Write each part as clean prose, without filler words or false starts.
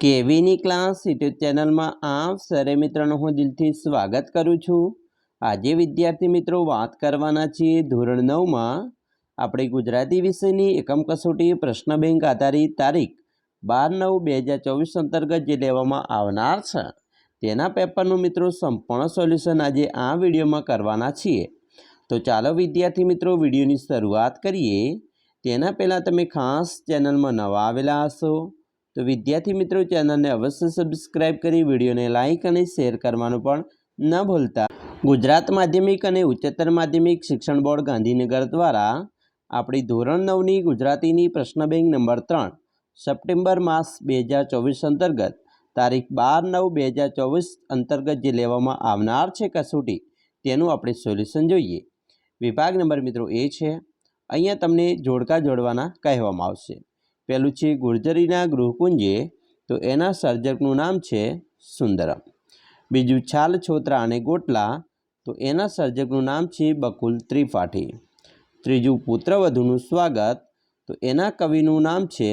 કેવીની class YouTube ચેનલમાં આપ સરે મિત્રોનું હું દિલથી સ્વાગત કરું છું। આજે વિદ્યાર્થી મિત્રો વાત કરવાના છીએ ધોરણ 9માં આપણી ગુજરાતી વિષયની એકમ કસોટી પ્રશ્ન બેંક આધારિત તારીખ 12/9/2024 અંતર્ગત જે લેવામાં આવનાર છે તેના પેપરનું મિત્રો સંપૂર્ણ સોલ્યુશન આજે આ વિડીયોમાં કરવાના છીએ। તો ચાલો વિદ્યાર્થી મિત્રો વિડીયોની શરૂઆત કરીએ। તેના પહેલાં તમે ખાસ ચેનલમાં નવા આવેલા હશો तो विद्यार्थी मित्रों चैनल ने अवश्य सब्सक्राइब करी वीडियो ने लाइक और शेर करवानुं पण न भूलता। गुजरात माध्यमिक और उच्चतर माध्यमिक शिक्षण बोर्ड गांधीनगर द्वारा अपनी धोरण 9 गुजराती प्रश्न बैंक नंबर 3 सप्टेम्बर मास 2024 अंतर्गत तारीख 12/9/2024 अंतर्गत जे लेवामां आवनार छे कसोटी तेनुं आपणे सोल्यूशन जोईए। विभाग नंबर मित्रों ए छे। अहींया तमने जोड़का जोड़वाना कहेवामां आवशे। पहलू है गुर्जरीना गृहकुंजे तो एना सर्जकनु नाम है सुंदरम। बीजू छाल छोतरा अने गोटला तो एना सर्जकनु नाम है बकुल त्रिपाठी। त्रीजू पुत्रवधुनु स्वागत तो एना कविनु नाम है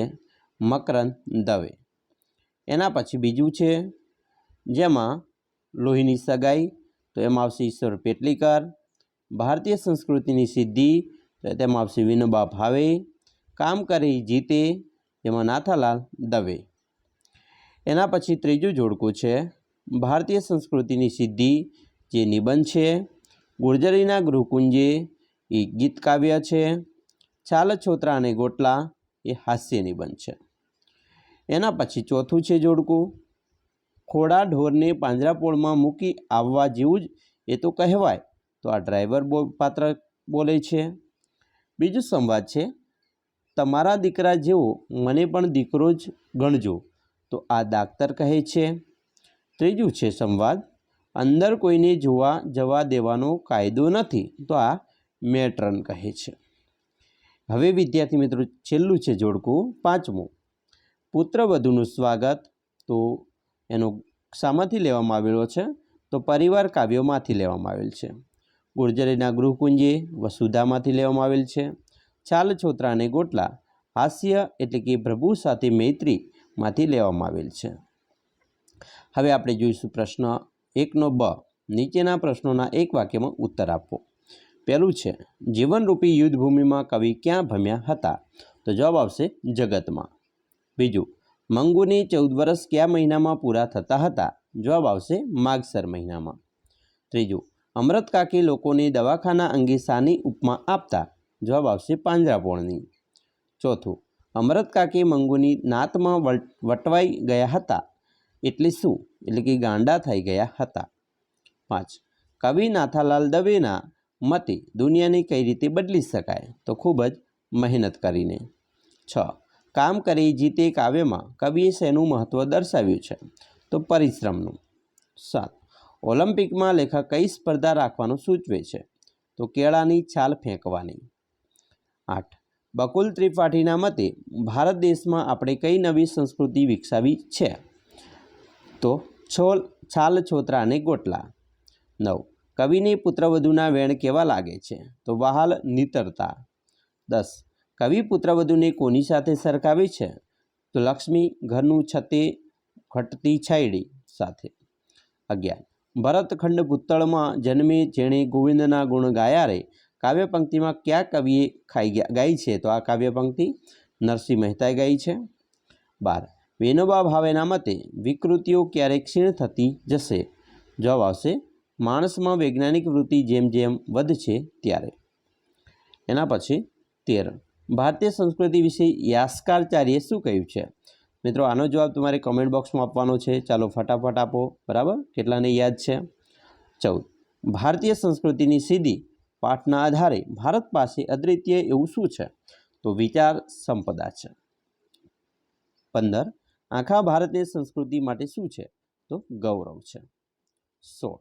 मकरंद दवे। एना पछी बीजू है जेमां लोहीनी सगाई तो एमां आवशे ईश्वर पेटलीकर। भारतीय संस्कृतिनी सिद्धि तो तेमां आवशे विनोबा भावे। काम करे जीते जेमां नाथालाल दवे। एना पछी त्रीजू जोड़कू है भारतीय संस्कृतिनी सिद्धि जे निबंध है। गुर्जरीना गृहकुंजे ये गीत काव्य है। छाल छोतरा अने गोटला ये हास्य निबंध है। एना पछी चौथू है जोड़कू खोड़ा ढोर ने પાંજરાપોળ में मूकी आववा जेवुं ज ए तो कहेवाय तो आ ड्राइवर पात्र बोले छे। बीजू संवाद है तमारा दीकरा जेवो मने पण दीकरो ज गणजो तो आ डाक्टर कहे छे। त्रीजू छे संवाद अंदर कोईने जोवा जवा देवानो कायदो नथी तो आ मेट्रन कहे छे। हवे विद्यार्थी मित्रों छेल्लू छे जोड़कू पांचमू पुत्रवधुनु स्वागत तो एनो शामांथी लेवामां आवेलो छे तो परिवार काव्योमांथी लेवामां आवेल छे। गुर्जरीना गृहकुंजे वसुधामांथी लेवामां आवेल छे। छाल छोतरा अने गोटला हास्य एटले कि प्रभु साथे मैत्री मांथी लेवामां आवेल छे। हवे आपणे जोईशुं प्रश्न 1 ब। नीचेना प्रश्नोना एक वाक्यमां उत्तर आपो। पहेलुं छे जीवनरूपी युद्धभूमिमां कवि क्यां भम्या हता तो जवाब आवशे जगतमां। बीजुं मंगुने 14 वर्ष क्या महीनामां पूरा थता हता जवाब आवशे मागसर महीनामां। त्रीजुं अमृतकाकी लोकोने दवाखाना अंगे शानी उपमा आपता जवाब आवशे પાંજરાપોળની। चौथुं अमृतकाकी मंगुनी नात में वटवाई गया हता एटले शुं एटले कि गांडा थई गया हता। 5 कवि नाथालाल दवेना मते दुनियाने कई रीते बदली शकाय तो खूब ज मेहनत करीने। 6 काम करे जीते काव्यमां कविए शेनुं महत्व दर्शाव्युं छे तो परिश्रमनुं। 7 ओलम्पिक में लेखक कई स्पर्धा राखवानुं सूचवे छे तो केळानी छाल फेंकवानी। 8 बकुल त्रिपाठीना मते भारत देश में आपणे कई नवी संस्कृति विकसावी छे तो छाल छोतरा अने गोटला। 9 कविने पुत्रवधुना वेण केवा लागे छे तो वहाल नीतरता। 10 कवि पुत्रवधुने कोनी साथे सरखावे छे तो लक्ष्मी घरनु छते घटती छायड़ी साथे। 11 भरतखंड भूतल में जन्मे जेणे गोविंदना गुण गाया रे काव्य पंक्ति में क्या कविए गाई है तो आ काव्य पंक्ति नरसिंह मेहताए गाई है। 12 विनोबा भावेना मते विकृतिओ क्यारे क्षीण थती जशे जवाब आवशे माणस में वैज्ञानिक वृत्ति जेम जेम वधशे त्यारे। एना पछी 13 भारतीय संस्कृति विषे यास्काचार्ये शुं कह्युं छे मित्रों आनो जवाब तमारे कमेंट बॉक्स में आपवानो छे। चालो फटाफट आपो बराबर केटलाने याद छे। 14 भारतीय संस्कृतिनी सीधी पाठना आधारे भारत पासे अद्वितीय एवुं शुं छे तो विचार संपदा छे। 15 आखा भारतीय संस्कृति माटे शुं छे तो गौरव छे। 16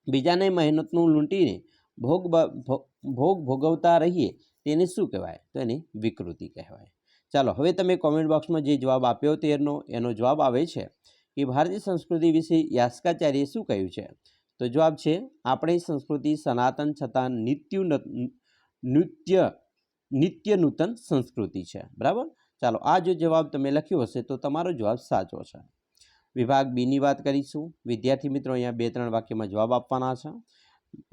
बीजाने मेहनतनुं लूंटीने भोग भोगवता रहीए तेने शुं कहेवाय तो एने विकृति कहेवाय। चालो हवे तमे कॉमेंट बॉक्स में जे जवाब आप्यो तेनो एनो जवाब आवे छे कि भारतीय संस्कृति विषे यास्काचार्ये शुं कह्युं छे तो जवाब है अपनी संस्कृति सनातन छता नित्य नूतन संस्कृति है बराबर। ચાલો આ જો જવાબ તમે લખ્યો હશે તો તમારો જવાબ સાચો છે. વિભાગ બીની વાત કરીશું. વિદ્યાર્થી મિત્રો અહીંયા 2-3 વાક્યમાં જવાબ આપવાના છે.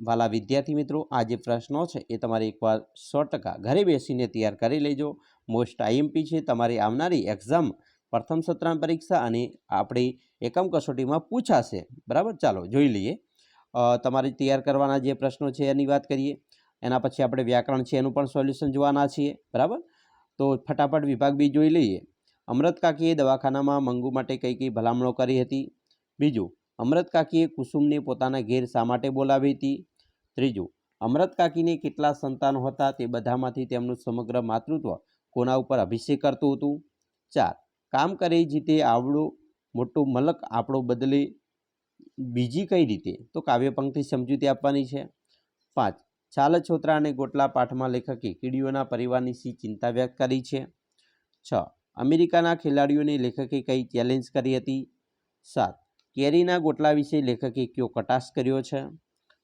વાલા વિદ્યાર્થી મિત્રો, આ જે પ્રશ્નો છે એ તમારે એકવાર 100% ઘરે બેસીને તૈયાર કરી લેજો. મોસ્ટ આઈએમપી છે, તમારી આવનારી એક્ઝામ પ્રથમ સત્રાંત પરીક્ષા અને આપણી એકમ કસોટીમાં પૂછાશે. બરાબર, ચાલો જોઈ લઈએ. તમારે તૈયાર કરવાના જે પ્રશ્નો છે એની વાત કરીએ. એના પછી આપણે વ્યાકરણ છે એનું પણ સોલ્યુશન જોવાના છીએ. બરાબર, તો ફટાફટ વિભાગ બી જોઈ લઈએ. અમૃત કાકીએ દવાખાનામાં મંગુ માટે કઈ કઈ ભલામણો કરી હતી? બીજું, અમૃત કાકીએ કુસુમને પોતાના ઘેર શા માટે બોલાવી હતી? ત્રીજું, અમૃત કાકીને કેટલા સંતાનો હતા? તે બધામાંથી તેમનું સમગ્ર માતૃત્વ કોના ઉપર અભિષેક કરતું હતું? 4, કામ કરે જીતે આવડો મોટો મલક આપણો બદલે બીજી કઈ રીતે? તો કાવ્ય પંક્તિ સમજૂતી આપવાની છે. 5, છાલ છોતરા અને ગોટલા પાઠમાં લેખકે કીડીઓના પરિવારની સી ચિંતા વ્યક્ત કરી છે? 6, અમેરિકાના ખેલાડીઓને લેખકે કઈ ચેલેન્જ કરી હતી? 7, કેરીના ગોટલા વિશે લેખકે કયો કટાક્ષ કર્યો છે?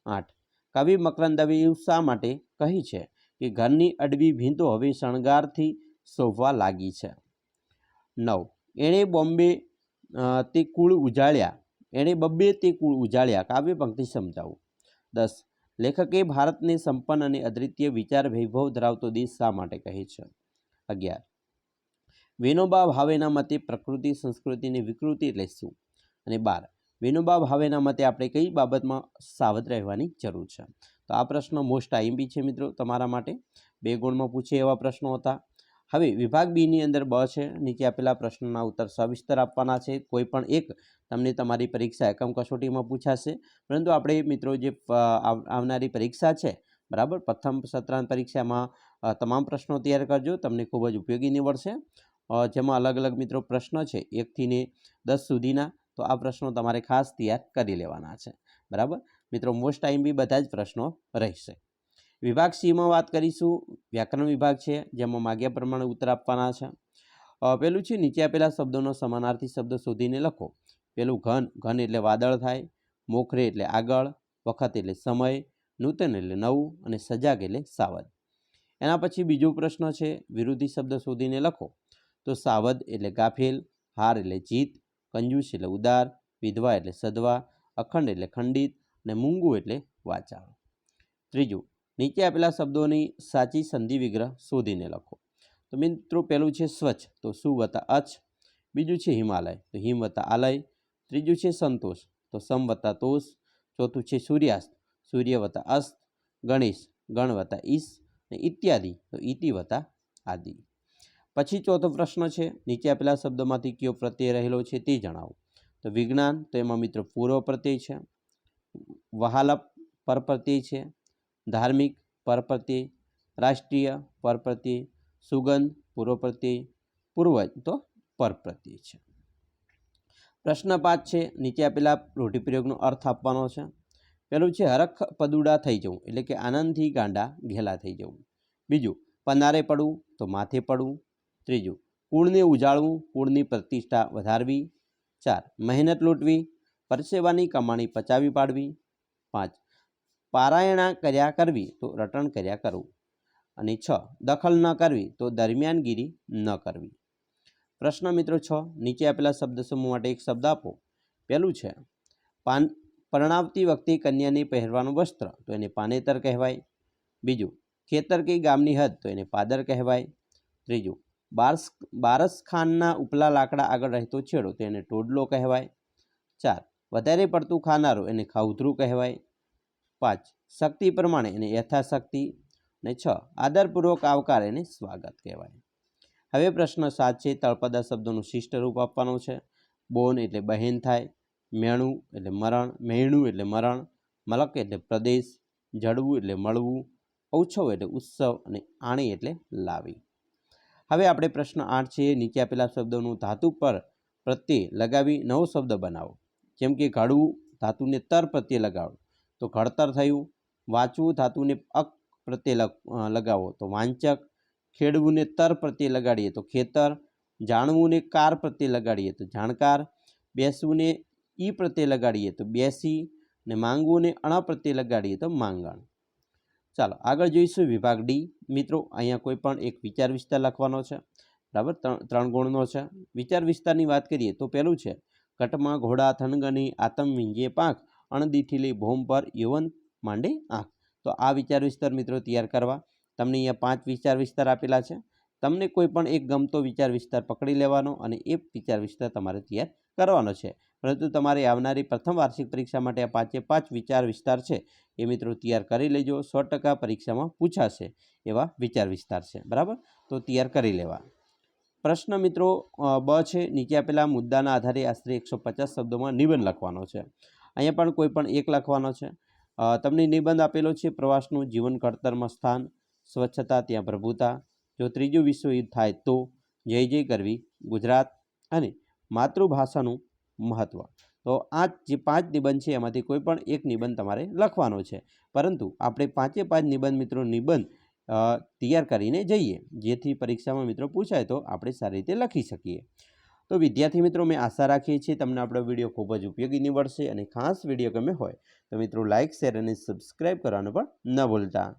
8, કવિ મકરંદ દવે એવું શા માટે કહી છે કે ઘરની અડવી ભીંતો હવે શણગારથી શોભવા લાગી છે? 9, એણે બોમ્બે તે કુળ ઉજાળ્યા કાવ્ય પંક્તિ સમજાવો. 10, લેખકે ભારતને સંપન્ન અને અદ્વિતીય વિચાર વૈભવ ધરાવતો દેશ શા માટે કહે છે? 11, વિનોબા ભાવેના મતે પ્રકૃતિ સંસ્કૃતિની વિકૃતિ એટલે શું? અને 12, વિનોબા ભાવેના મતે આપણે કઈ બાબતમાં સાવધ રહેવાની જરૂર છે? તો આ પ્રશ્ન મોસ્ટ આઈએમપી છે મિત્રો તમારા માટે. 2 ગુણમાં પૂછે એવા પ્રશ્નો હતા. હવે વિભાગ બીની અંદર બ છે. નીચે આપેલા પ્રશ્નોના ઉત્તર સવિસ્તર આપવાના છે. કોઈ પણ એક તમને તમારી પરીક્ષા એકમ કસોટીમાં પૂછાશે, પરંતુ આપણે મિત્રો જે આવનારી પરીક્ષા છે, બરાબર, પ્રથમ સત્રાંત પરીક્ષામાં તમામ પ્રશ્નો તૈયાર કરજો, તમને ખૂબ જ ઉપયોગી નીવડશે. જેમાં અલગ અલગ મિત્રો પ્રશ્ન છે 1 થી 10 સુધીના, તો આ પ્રશ્નો તમારે ખાસ તૈયાર કરી લેવાના છે. બરાબર મિત્રો, મોસ્ટ આઈએમપી બધા જ પ્રશ્નો રહેશે. વિભાગ સીમાં વાત કરીશું. વ્યાકરણ વિભાગ છે, જેમાં માગ્યા પ્રમાણે ઉત્તર આપવાના છે. પેલું છે, નીચે આપેલા શબ્દોનો સમાનાર્થી શબ્દ શોધીને લખો. પેલું ઘન એટલે વાદળ થાય, મોખરે એટલે આગળ, વખત એટલે સમય, નૂતન એટલે નવું અને સજાગ એટલે સાવધ. એના પછી બીજો પ્રશ્ન છે, વિરોધી શબ્દ શોધીને લખો. તો સાવધ એટલે ગાફેલ, હાર એટલે જીત, કંજૂસ એટલે ઉદાર, વિધવા એટલે સધવા, અખંડ એટલે ખંડિત અને મૂંગું એટલે વાચાળ. ત્રીજું, નીચે આપેલા શબ્દોની સાચી સંધિ વિગ્રહ શોધીને લખો. તો મિત્રો પહેલું છે સ્વચ્છ, તો સુ વત્તા અચ્છ. બીજું છે હિમાલય, તો હિમ વત્તા આલય. ત્રીજું છે સંતોષ, તો સમ વત્તા તોષ. ચોથું છે સૂર્યાસ્ત, સૂર્ય વત્તા અસ્ત. ગણેશ, ગણ વત્તા ઈશ. અને ઇત્યાદિ, તો ઇતિ વત્તા આદિ. પછી ચોથો પ્રશ્ન છે, નીચે આપેલા શબ્દોમાંથી કયો પ્રત્યય રહેલો છે તે જણાવો. તો વિજ્ઞાન, તો એમાં મિત્રો પૂર્વ પ્રત્યય છે. વહાલપ પરપ્રત્યય છે. ધાર્મિક પરપ્રત્યય. રાષ્ટ્રીય પરપ્રત્યય. સુગંધ પૂર્વ પ્રત્યય. પૂર્વજ તો પરપ્રત્યય છે. પ્રશ્ન 5 છે, નીચે આપેલા રૂઢિપ્રયોગનો અર્થ આપવાનો છે. પહેલું છે હરખ પદુડા થઈ જવું, એટલે કે આનંદથી ગાંડા ઘેલા થઈ જવું. બીજું, પનારે પડવું, તો માથે પડવું. ત્રીજું, કુળને ઉજાળવું, કુળની પ્રતિષ્ઠા વધારવી. 4, મહેનત લૂંટવી, પરસેવાની કમાણી પચાવી પાડવી. 5, પારાયણા કર્યા કરવી, તો રટણ કર્યા કરવું. અને 6, દખલ ન કરવી, તો દરમિયાનગીરી ન કરવી. પ્રશ્ન મિત્રો 6, નીચે આપેલા શબ્દ સમૂહ માટે એક શબ્દ આપો. પહેલું છે પરણાવતી વખતે કન્યાને પહેરવાનું વસ્ત્ર, તો એને પાનેતર કહેવાય. બીજું, ખેતર કે ગામની હદ, તો એને પાદર કહેવાય. ત્રીજું, બારસખાનના ઉપલા લાકડા આગળ રહેતો છેડો, તો એને ટોડલો કહેવાય. 4, વધારે પડતું ખાનારો, એને ખાઉધરું કહેવાય. 5, શક્તિ પ્રમાણે, એને યથાશક્તિ. અને 6, આદરપૂર્વક આવકાર, એને સ્વાગત કહેવાય. હવે પ્રશ્ન 7 છે, તળપદા શબ્દોનું શિષ્ટ રૂપ આપવાનું છે. બોન એટલે બહેન થાય. મેણું એટલે મરણ, મલક એટલે પ્રદેશ, જડવું એટલે મળવું, ઔછવ એટલે ઉત્સવ અને આણી એટલે લાવી. હવે આપણે પ્રશ્ન 8 છે, નીચે આપેલા શબ્દોનું ધાતુ પર પ્રત્યે લગાવી નવો શબ્દ બનાવો. જેમ કે ઘડવું, ધાતુને તર પ્રત્યે લગાવો તો ઘડતર થયું. વાંચવું, ધાતુને અક પ્રત્યે લગાવો તો વાંચક. ખેડવુંને તર પ્રત્યે લગાડીએ તો ખેતર. જાણવુંને કાર પ્રત્યે લગાડીએ તો જાણકાર. બેસવુંને ઈ પ્રત્યે લગાડીએ તો બેસી. ને માંગવુંને અણ પ્રત્યે લગાડીએ તો માંગણ. ચાલો આગળ જોઈશું વિભાગ ડી. મિત્રો અહીંયા કોઈ પણ એક વિચાર વિસ્તાર લખવાનો છે. બરાબર, ત્રણ ગુણનો છે. વિચાર વિસ્તારની વાત કરીએ તો પહેલું છે, કટમાં ઘોડા થનગની આતમ વિંજે પાંખ, અણદીઠી લઈ ભોમ પર યૌવન માંડે આંખ. તો આ વિચાર વિસ્તાર મિત્રો તૈયાર કરવા. તમને અહીંયા 5 વિચાર વિસ્તાર આપેલા છે. તમને કોઈ પણ એક ગમતો વિચાર વિસ્તાર પકડી લેવાનો અને એ વિચાર વિસ્તાર તમારે તૈયાર કરવાનો છે. પરંતુ તમારે આવનારી પ્રથમ વાર્ષિક પરીક્ષા માટે આ 5 વિચાર વિસ્તાર છે એ મિત્રો તૈયાર કરી લેજો. 100% પરીક્ષામાં પૂછાશે એવા વિચાર વિસ્તાર છે. બરાબર, તો તૈયાર કરી લેવા. પ્રશ્ન મિત્રો બ છે, નીચે આપેલા મુદ્દાના આધારે આશરે 150 શબ્દોમાં નિબંધ લખવાનો છે. અહીંયા પણ કોઈ પણ એક લખવાનો છે. તમને નિબંધ આપેલો છે, પ્રવાસનું જીવન ઘડતરમાં સ્થાન, સ્વચ્છતા ત્યાં પ્રભુતા, જો ત્રીજું વિશ્વયુદ્ધ થાય તો, જય જય કરવી, ગુજરાત અને માતૃભાષાનું મહત્ત્વ. તો આ જે 5 નિબંધ છે એમાંથી કોઈ પણ એક નિબંધ તમારે લખવાનો છે. પરંતુ આપણે 5 નિબંધ મિત્રો તૈયાર કરીને જઈએ, જેથી પરીક્ષામાં મિત્રો પૂછાય તો આપણે સારી રીતે લખી શકીએ. તો વિદ્યાર્થી મિત્રો, મેં આશા રાખીએ છીએ તમને આપણો વિડીયો ખૂબ જ ઉપયોગી નીવડશે અને ખાસ વિડીયો ગમે હોય તો મિત્રો લાઇક, શેર અને સબસ્ક્રાઈબ કરવાનું પણ ન ભૂલતા.